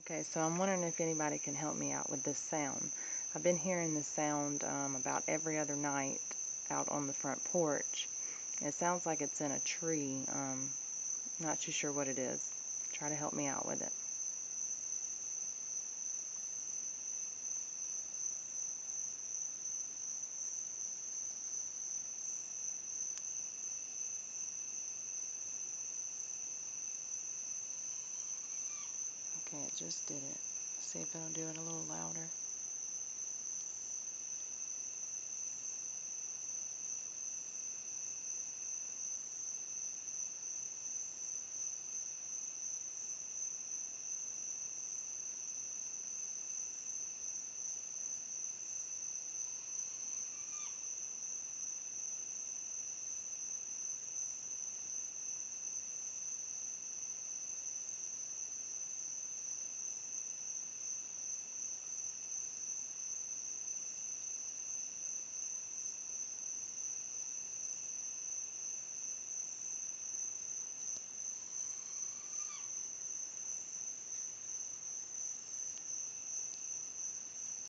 Okay, so I'm wondering if anybody can help me out with this sound. I've been hearing this sound about every other night out on the front porch. It sounds like it's in a tree. Not too sure what it is. Try to help me out with it. Okay, it just did it. See if it'll do it a little louder.